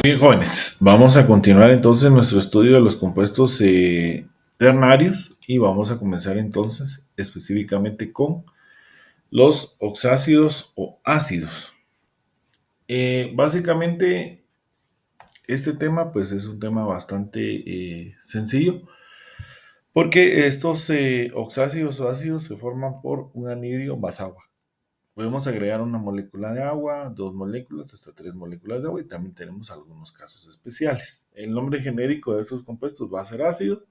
Bien, jóvenes, vamos a continuar entonces nuestro estudio de los compuestos ternarios y vamos a comenzar entonces específicamente con los oxácidos o ácidos. Básicamente este tema pues es un tema bastante sencillo porque estos oxácidos o ácidos se forman por un anhidro más agua. Podemos agregar una molécula de agua, dos moléculas, hasta tres moléculas de agua y también tenemos algunos casos especiales. El nombre genérico de estos compuestos va a ser ácido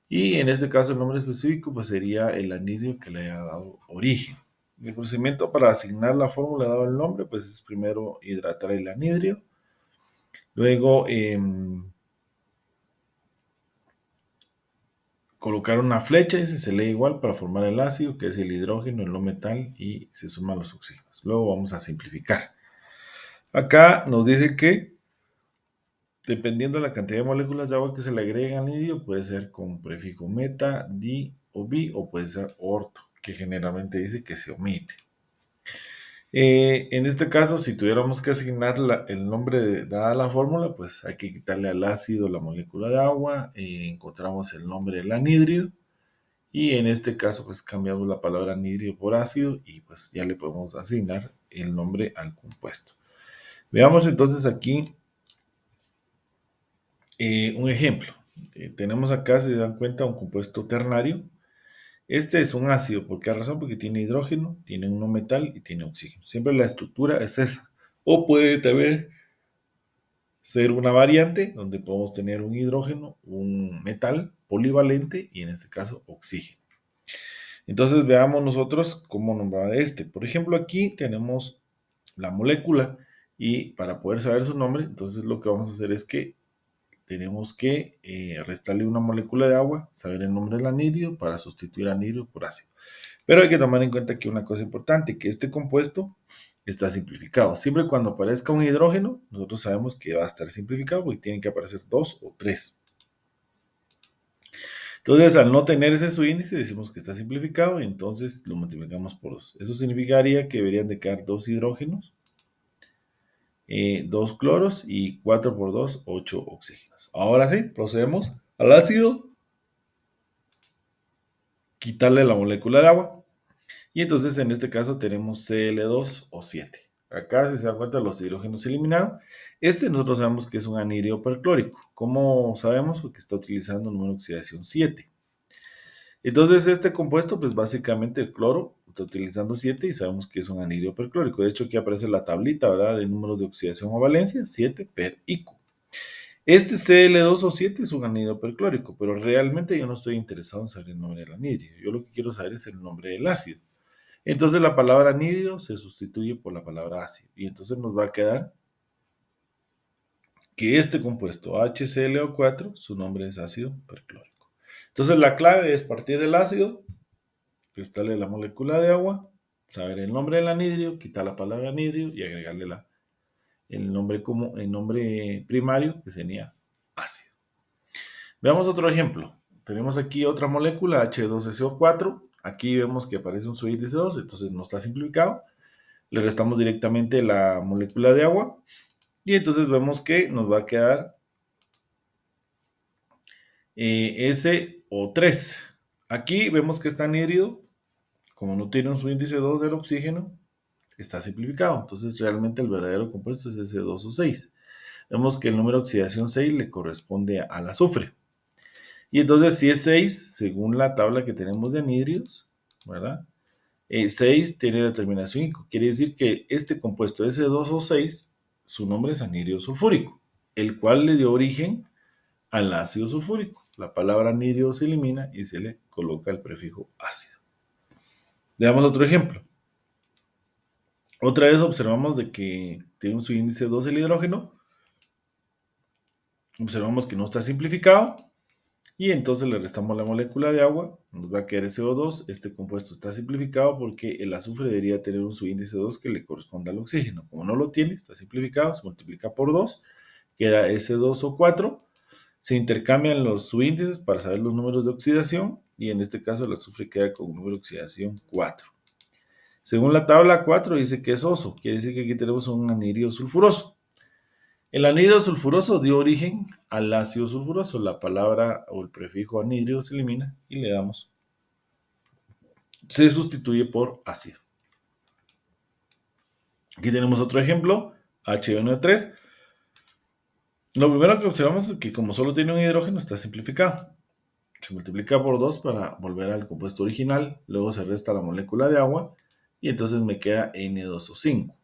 y en este caso el nombre específico pues sería el anhidro que le haya dado origen. El procedimiento para asignar la fórmula dado el nombre pues es primero hidratar el anhidro, luego colocar una flecha y se lee igual para formar el ácido que es el hidrógeno, el no metal y se suman los oxígenos. Luego vamos a simplificar. Acá nos dice que dependiendo de la cantidad de moléculas de agua que se le agregue al anhidro, puede ser con prefijo meta, di o bi, o puede ser orto, que generalmente dice que se omite. En este caso, si tuviéramos que asignar el nombre dada la fórmula, pues hay que quitarle al ácido la molécula de agua, encontramos el nombre del anhidro, y en este caso, pues cambiamos la palabra anhidro por ácido, y pues ya le podemos asignar el nombre al compuesto. Veamos entonces aquí un ejemplo. Tenemos acá, si se dan cuenta, un compuesto ternario. Este es un ácido. ¿Por qué razón? Porque tiene hidrógeno, tiene un no metal y tiene oxígeno. Siempre la estructura es esa. O puede también ser una variante donde podemos tener un hidrógeno, un metal polivalente y en este caso oxígeno. Entonces veamos nosotros cómo nombrar este. Por ejemplo, aquí tenemos la molécula y para poder saber su nombre, entonces lo que vamos a hacer es que tenemos que restarle una molécula de agua, saber el nombre del anhidro para sustituir anhidro por ácido. Pero hay que tomar en cuenta que una cosa importante, que este compuesto está simplificado. Siempre cuando aparezca un hidrógeno, nosotros sabemos que va a estar simplificado porque tienen que aparecer dos o tres. Entonces, al no tener ese subíndice, decimos que está simplificado y entonces lo multiplicamos por 2. Eso significaría que deberían de quedar dos hidrógenos, dos cloros y 4 por 2, 8 oxígenos. Ahora sí, procedemos al ácido, quitarle la molécula de agua y entonces en este caso tenemos Cl2 o 7. Acá, si se dan cuenta, los hidrógenos se eliminaron. Este nosotros sabemos que es un anhidro perclórico. ¿Cómo sabemos? Porque está utilizando número de oxidación 7. Entonces, este compuesto, pues básicamente el cloro está utilizando 7 y sabemos que es un anhidro perclórico. De hecho, aquí aparece la tablita, ¿verdad? De números de oxidación o valencia, 7 per IQ. Este Cl2 o 7 es un anhidro perclórico, pero realmente yo no estoy interesado en saber el nombre del anhidro. Yo lo que quiero saber es el nombre del ácido. Entonces, la palabra anhidro se sustituye por la palabra ácido. Y entonces nos va a quedar que este compuesto HClO4, su nombre es ácido perclórico. Entonces, la clave es partir del ácido, restarle la molécula de agua, saber el nombre del anhidro, quitar la palabra anhidro y agregarle el nombre primario que sería ácido. Veamos otro ejemplo. Tenemos aquí otra molécula, H2SO4. Aquí vemos que aparece un subíndice 2, entonces no está simplificado. Le restamos directamente la molécula de agua y entonces vemos que nos va a quedar SO3. Aquí vemos que está anhidro, como no tiene un subíndice 2 del oxígeno, está simplificado. Entonces realmente el verdadero compuesto es S2O6. Vemos que el número de oxidación 6 le corresponde al azufre. Y entonces si es 6, según la tabla que tenemos de anhídridos, ¿verdad? 6 tiene la terminación ICO. Quiere decir que este compuesto S2O6, su nombre es anhídrido sulfúrico, el cual le dio origen al ácido sulfúrico. La palabra anhídrido se elimina y se le coloca el prefijo ácido. Veamos otro ejemplo. Otra vez observamos de que tiene un subíndice 2 el hidrógeno. Observamos que no está simplificado. Y entonces le restamos la molécula de agua, nos va a quedar CO2. Este compuesto está simplificado porque el azufre debería tener un subíndice 2 que le corresponde al oxígeno. Como no lo tiene, está simplificado, se multiplica por 2, queda S2O4. Se intercambian los subíndices para saber los números de oxidación y en este caso el azufre queda con un número de oxidación 4. Según la tabla 4 dice que es oso, quiere decir que aquí tenemos un anhídrido sulfuroso. El anhídrido sulfuroso dio origen al ácido sulfuroso. La palabra o el prefijo anhídrido se elimina y le damos, se sustituye por ácido. Aquí tenemos otro ejemplo, HNO3. Lo primero que observamos es que como solo tiene un hidrógeno está simplificado. Se multiplica por 2 para volver al compuesto original, luego se resta la molécula de agua y entonces me queda N2O5.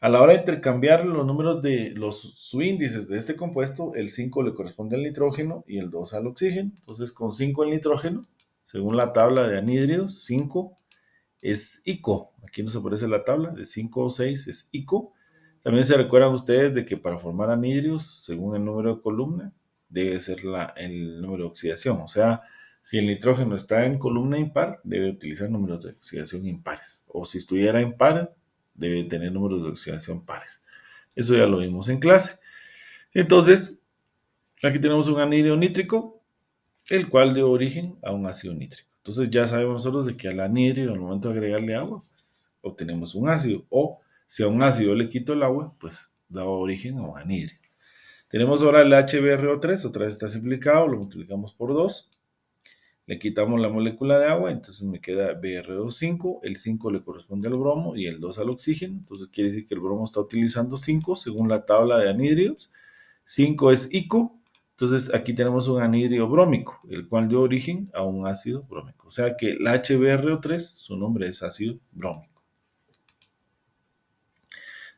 A la hora de intercambiar los números de los subíndices de este compuesto, el 5 le corresponde al nitrógeno y el 2 al oxígeno. Entonces, con 5 el nitrógeno, según la tabla de anhídridos, 5 es ICO. Aquí no se aparece la tabla, de 5 o 6 es ICO. También se recuerdan ustedes de que para formar anhídridos, según el número de columna, debe ser el número de oxidación. O sea, si el nitrógeno está en columna impar, debe utilizar números de oxidación impares. O si estuviera en par, debe tener números de oxidación pares. Eso ya lo vimos en clase. Entonces, aquí tenemos un anhídrido nítrico, el cual dio origen a un ácido nítrico. Entonces ya sabemos nosotros de que al anhídrido, al momento de agregarle agua, pues obtenemos un ácido. O si a un ácido le quito el agua, pues da origen a un anhídrido. Tenemos ahora el HBRO3, otra vez está simplificado, lo multiplicamos por 2. Le quitamos la molécula de agua, entonces me queda Br2,5, el 5 le corresponde al bromo y el 2 al oxígeno, entonces quiere decir que el bromo está utilizando 5 según la tabla de anhídridos. 5 es ICO, entonces aquí tenemos un anhídrido brómico, el cual dio origen a un ácido brómico. O sea que el HBRO3, su nombre es ácido brómico.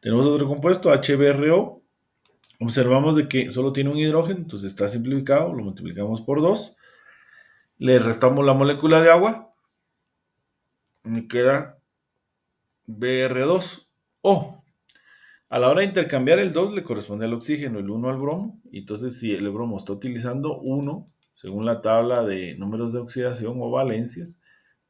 Tenemos otro compuesto, HBRO. Observamos de que solo tiene un hidrógeno, entonces está simplificado, lo multiplicamos por 2. Le restamos la molécula de agua, me queda Br2O. A la hora de intercambiar el 2 le corresponde al oxígeno, el 1 al bromo. Y entonces si el bromo está utilizando 1, según la tabla de números de oxidación o valencias,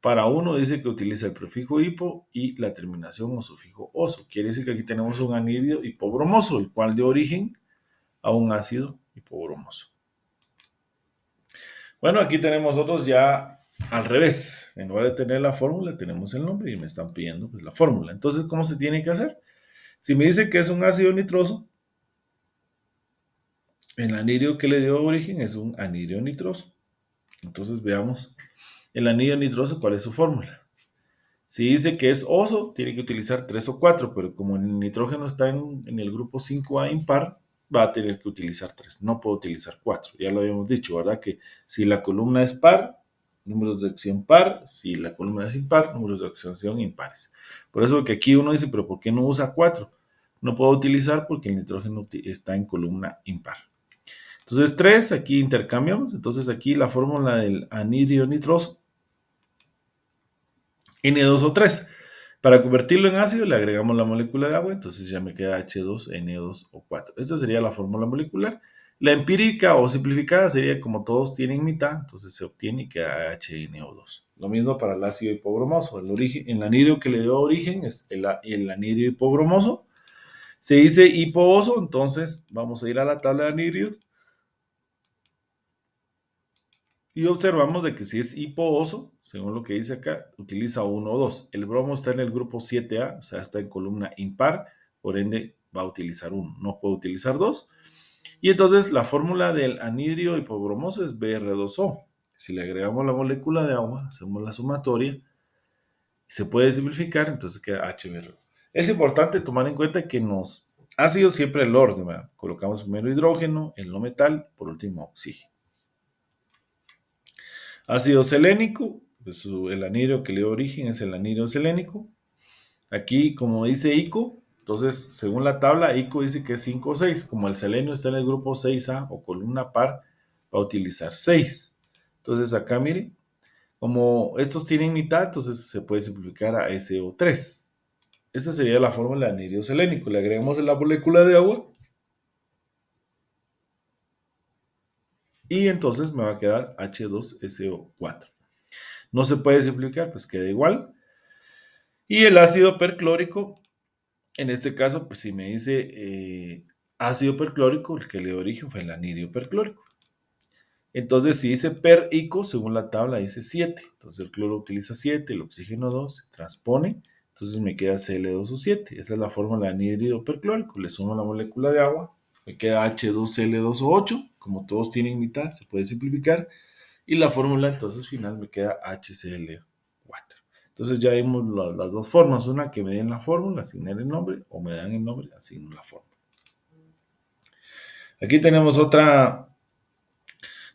para 1 dice que utiliza el prefijo hipo y la terminación o sufijo oso. Quiere decir que aquí tenemos un anhídrido hipobromoso, el cual dio origen a un ácido hipobromoso. Bueno, aquí tenemos otros ya al revés. En lugar de tener la fórmula, tenemos el nombre y me están pidiendo pues, la fórmula. Entonces, ¿cómo se tiene que hacer? Si me dice que es un ácido nitroso, el anhídrido que le dio origen es un anhídrido nitroso. Entonces veamos el anhídrido nitroso, ¿cuál es su fórmula? Si dice que es oso, tiene que utilizar 3 o 4, pero como el nitrógeno está en el grupo 5A impar, va a tener que utilizar 3, no puede utilizar 4. Ya lo habíamos dicho, ¿verdad? Que si la columna es par, números de acción par, si la columna es impar, números de acción impares. Por eso que aquí uno dice, pero ¿por qué no usa 4? No puedo utilizar porque el nitrógeno está en columna impar. Entonces 3, aquí intercambiamos, entonces aquí la fórmula del anhídrido nitroso, N2O3. Para convertirlo en ácido le agregamos la molécula de agua, entonces ya me queda H2N2O4. Esta sería la fórmula molecular. La empírica o simplificada sería como todos tienen mitad, entonces se obtiene y queda HNO2. Lo mismo para el ácido hipobromoso. El anhídrido que le dio origen es el anhídrido hipobromoso. Se dice hipooso, entonces vamos a ir a la tabla de anhídridos. Y observamos de que si es hipooso, según lo que dice acá, utiliza 1 o 2. El bromo está en el grupo 7A, o sea, está en columna impar, por ende va a utilizar 1, no puede utilizar 2. Y entonces la fórmula del anhídrido hipobromoso es Br2O. Si le agregamos la molécula de agua, hacemos la sumatoria, se puede simplificar, entonces queda HBr. Es importante tomar en cuenta que nos ha sido siempre el orden, ¿verdad? Colocamos primero hidrógeno, el no metal, por último oxígeno. Ácido selénico, pues el anhídrido que le dio origen es el anhídrido selénico. Aquí, como dice ICO, entonces, según la tabla, ICO dice que es 5 o 6. Como el selenio está en el grupo 6A o columna par, va a utilizar 6. Entonces, acá miren, como estos tienen mitad, entonces se puede simplificar a SO3. Esta sería la fórmula de anhídrido selénico. Le agregamos la molécula de agua y entonces me va a quedar H2SO4. No se puede simplificar, pues queda igual. Y el ácido perclórico, en este caso, pues si me dice ácido perclórico, el que le dio origen fue el anhidro perclórico. Entonces, si dice per-ico, según la tabla dice 7. Entonces, el cloro utiliza 7, el oxígeno 2, se transpone. Entonces, me queda Cl2O7. Esa es la fórmula de anhídrido perclórico. Le sumo la molécula de agua. Me queda H2Cl2O8. Como todos tienen mitad, se puede simplificar. Y la fórmula, entonces, final me queda HCl4. Entonces, ya vimos las dos formas. Una que me den la fórmula, asignar el nombre, o me dan el nombre, asigno la fórmula. Aquí tenemos otra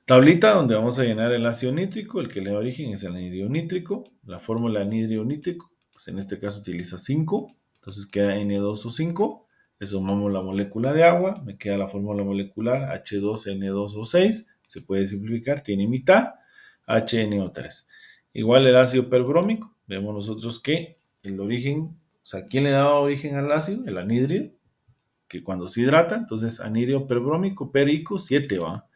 tablita donde vamos a llenar el ácido nítrico, el que le da origen es el anhídrido nítrico, la fórmula de anhídrido nítrico, pues en este caso utiliza 5, entonces queda N2O5, le sumamos la molécula de agua, me queda la fórmula molecular H2N2O6, se puede simplificar, tiene mitad, HNO3. Igual el ácido perbrómico, vemos nosotros que el origen, o sea, ¿quién le daba origen al ácido? El anhídrido, que cuando se hidrata, entonces anhídrido perbrómico, perico, 7 va.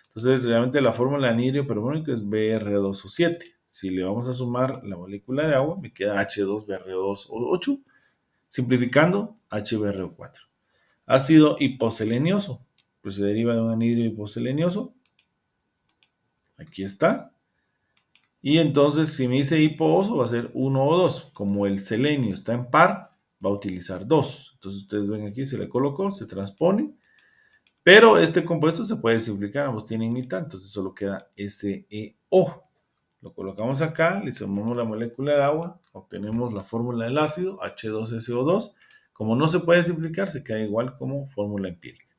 Entonces, realmente la fórmula de anhídrido perbrómico es Br2O7. Si le vamos a sumar la molécula de agua, me queda H2Br2O8, simplificando HBr4. Ácido hiposelenioso, pues se deriva de un anhídrido hiposelenioso. Aquí está. Y entonces, si me dice hipooso, va a ser 1 o 2. Como el selenio está en par, va a utilizar 2. Entonces, ustedes ven aquí, se le colocó, se transpone. Pero este compuesto se puede simplificar, ambos tienen mitad, entonces solo queda SeO. Lo colocamos acá, le sumamos la molécula de agua, obtenemos la fórmula del ácido, H2SO2. Como no se puede simplificar, se queda igual como fórmula empírica.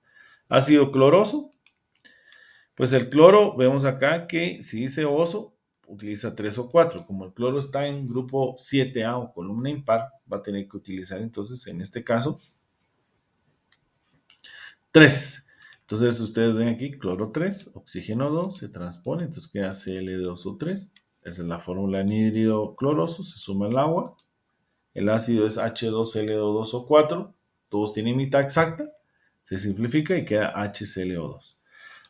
Ácido cloroso, pues el cloro, vemos acá que si dice oso, utiliza 3 o 4. Como el cloro está en grupo 7A o columna impar, va a tener que utilizar entonces, en este caso, 3. Entonces ustedes ven aquí, cloro 3, oxígeno 2, se transpone, entonces queda Cl2O3. Esa es la fórmula anhídrido cloroso, se suma el agua. El ácido es H2Cl2O4, todos tienen mitad exacta, se simplifica y queda HClO2.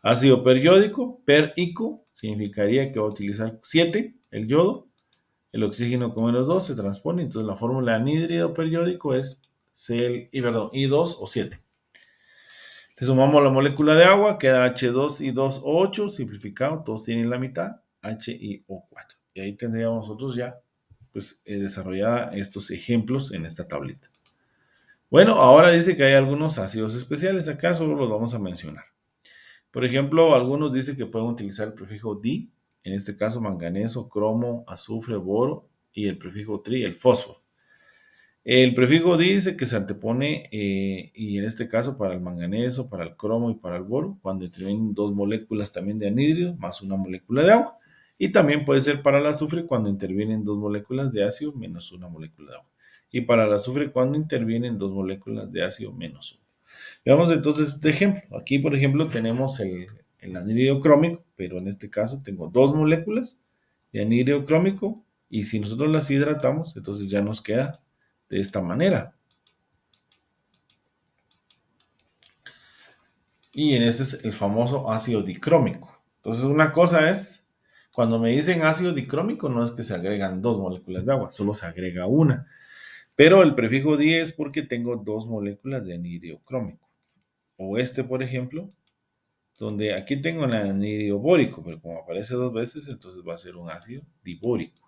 Ácido periódico, perico, significaría que va a utilizar 7, el yodo. El oxígeno con menos 2 se transpone, entonces la fórmula anhídrido periódico es I2O7. Le sumamos la molécula de agua, queda H2I2O8, simplificado, todos tienen la mitad, HiO4. Y ahí tendríamos nosotros ya pues, desarrollada estos ejemplos en esta tablita. Bueno, ahora dice que hay algunos ácidos especiales, acá solo los vamos a mencionar. Por ejemplo, algunos dicen que pueden utilizar el prefijo di, en este caso manganeso, cromo, azufre, boro, y el prefijo tri, el fósforo. El prefijo dice que se antepone, y en este caso para el manganeso, para el cromo y para el boro, cuando intervienen dos moléculas también de anhídrido más una molécula de agua. Y también puede ser para el azufre cuando intervienen dos moléculas de ácido menos una molécula de agua. Y para el azufre cuando intervienen dos moléculas de ácido menos una. Veamos entonces este ejemplo. Aquí, por ejemplo, tenemos el anhídrido crómico, pero en este caso tengo dos moléculas de anhídrido crómico y si nosotros las hidratamos, entonces ya nos queda de esta manera. Y en este es el famoso ácido dicrómico. Entonces una cosa es, cuando me dicen ácido dicrómico, no es que se agregan dos moléculas de agua, solo se agrega una. Pero el prefijo di es porque tengo dos moléculas de anhídrido crómico. O este, por ejemplo, donde aquí tengo el anhídrido bórico, pero como aparece dos veces, entonces va a ser un ácido dibórico.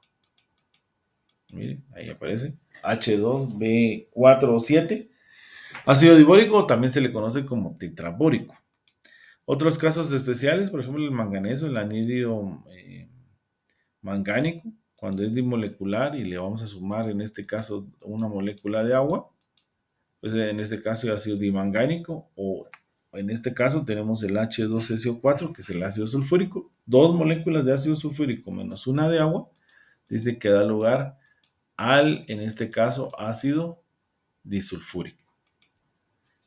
Miren, ahí aparece H2B4O7. Ácido dibórico también se le conoce como tetrabórico. Otros casos especiales, por ejemplo, el manganeso, el anhídrido mangánico, cuando es dimolecular y le vamos a sumar en este caso una molécula de agua, pues en este caso ácido dimangánico, o en este caso tenemos el H2SO4, que es el ácido sulfúrico, dos moléculas de ácido sulfúrico menos una de agua, dice que da lugar al, en este caso, ácido disulfúrico.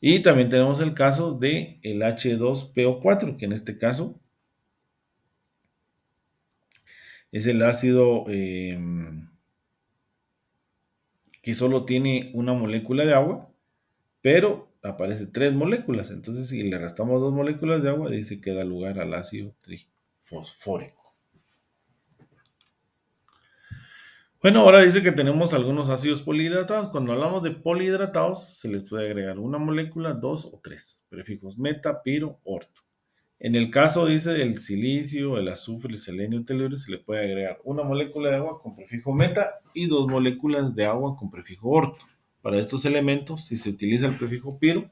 Y también tenemos el caso de el H2PO4, que en este caso es el ácido que solo tiene una molécula de agua, pero aparece tres moléculas. Entonces, si le restamos dos moléculas de agua, dice que da lugar al ácido trifosfórico. Bueno, ahora dice que tenemos algunos ácidos polihidratados. Cuando hablamos de polihidratados, se les puede agregar una molécula, dos o tres. Prefijos meta, piro, orto. En el caso, dice, del silicio, el azufre, el selenio, el teluro, se le puede agregar una molécula de agua con prefijo meta y dos moléculas de agua con prefijo orto. Para estos elementos, si se utiliza el prefijo piro,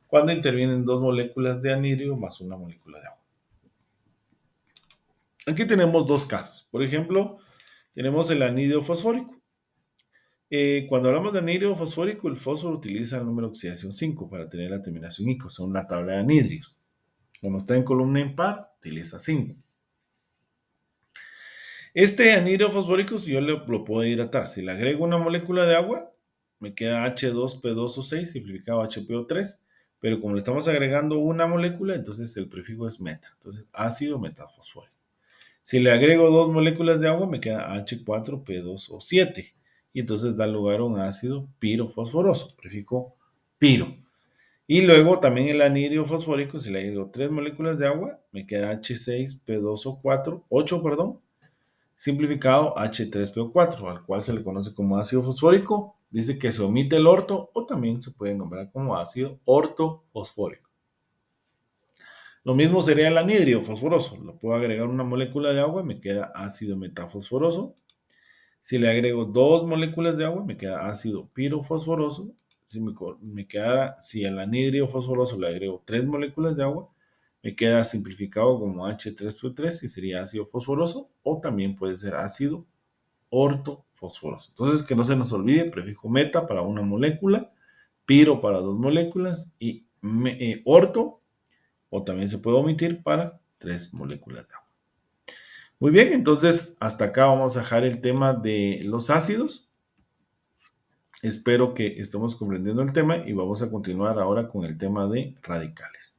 cuando intervienen dos moléculas de anhidrio más una molécula de agua. Aquí tenemos dos casos. Por ejemplo, tenemos el anhidrio fosfórico. Cuando hablamos de anhidrio fosfórico, el fósforo utiliza el número de oxidación 5 para tener la terminación ico, son una tabla de anhidrios. Cuando está en columna impar, utiliza 5. Este anhidrio fosfórico, si yo lo puedo hidratar, si le agrego una molécula de agua, me queda H2P2O6, simplificado HPO3, pero como le estamos agregando una molécula, entonces el prefijo es meta, entonces ácido metafosfórico. Si le agrego dos moléculas de agua, me queda H4P2O7, y entonces da lugar a un ácido pirofosforoso, prefijo piro. Y luego también el anhidrio fosfórico, si le agrego tres moléculas de agua, me queda H6P2O4, 8, perdón, simplificado H3PO4, al cual se le conoce como ácido fosfórico. Dice que se omite el orto o también se puede nombrar como ácido ortofosfórico. Lo mismo sería el anhidrio fosforoso. Lo puedo agregar una molécula de agua y me queda ácido metafosforoso. Si le agrego dos moléculas de agua, me queda ácido pirofosforoso. Si al anhidrio fosforoso le agrego tres moléculas de agua, me queda simplificado como H3PO3 y sería ácido fosforoso o también puede ser ácido ortofosforoso. Entonces, que no se nos olvide, prefijo meta para una molécula, piro para dos moléculas y orto, o también se puede omitir para tres moléculas de agua. Muy bien, entonces hasta acá vamos a dejar el tema de los ácidos. Espero que estemos comprendiendo el tema y vamos a continuar ahora con el tema de radicales.